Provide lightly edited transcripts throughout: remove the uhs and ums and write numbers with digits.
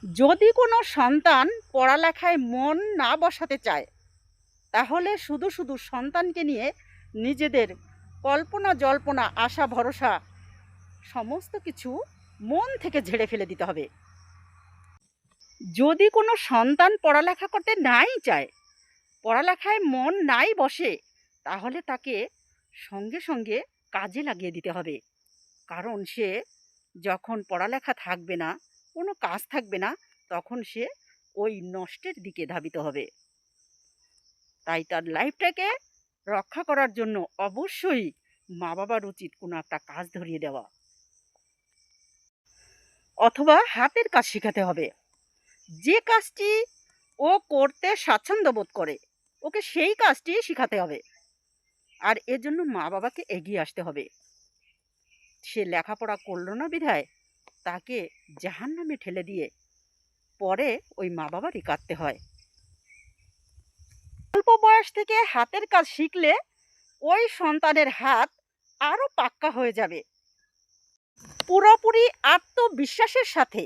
যদি কোনো সন্তান পড়ালেখায় মন না বসাতে চায়, তাহলে শুধু শুধু সন্তানকে নিয়ে নিজেদের কল্পনা জল্পনা আশা ভরসা সমস্ত কিছু মন থেকে ঝেড়ে ফেলে দিতে হবে। যদি কোনো সন্তান পড়ালেখা করতে নাই চায়, পড়ালেখায় মন নাই বসে, তাহলে তাকে সঙ্গে সঙ্গে কাজে লাগিয়ে দিতে হবে। কারণ সে যখন পড়ালেখা থাকবে না, কোনো কাজ থাকবে না, তখন সে ওই নষ্টের দিকে ধাবিত হবে। তাই তার লাইফটাকে রক্ষা করার জন্য অবশ্যই মা বাবার উচিত কোনো একটা কাজ ধরিয়ে দেওয়া, অথবা হাতের কাজ শেখাতে হবে। যে কাজটি ও করতে স্বাচ্ছন্দ্য বোধ করে, ওকে সেই কাজটি শেখাতে হবে। আর এর জন্য মা বাবাকে এগিয়ে আসতে হবে। সে লেখাপড়া করলো না বিধায় তাকে জাহান্নামে ঠেলে দিয়ে পরে ওই মা বাবারই কাঁদতে হয়। অল্প বয়স থেকে হাতের কাজ শিখলে ওই সন্তানের হাত আরো পাক্কা হয়ে যাবে। পুরোপুরি আত্মবিশ্বাসের সাথে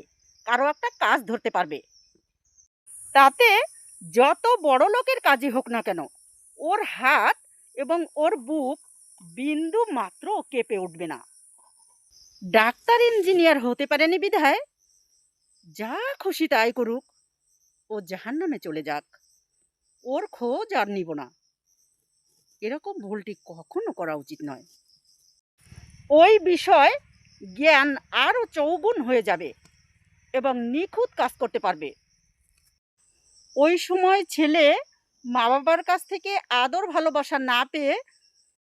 কারো একটা কাজ ধরতে পারবে। তাতে যত বড় লোকের কাজই হোক না কেন, ওর হাত এবং ওর বুক বিন্দু মাত্র কেঁপে উঠবে না। ডাক্তার ইঞ্জিনিয়ার হতে পারেনি বিধায় যা খুশি তাই করুক, ও জাহান্নামে চলে যাক, ওর খোঁজ আর নিব না। এরকম ভুলটি কখনো করা উচিত নয়। ওই বিষয় জ্ঞান আরও চৌগুণ হয়ে যাবে এবং নিখুঁত কাজ করতে পারবে। ওই সময় ছেলে মা বাবার কাছ থেকে আদর ভালোবাসা না পেয়ে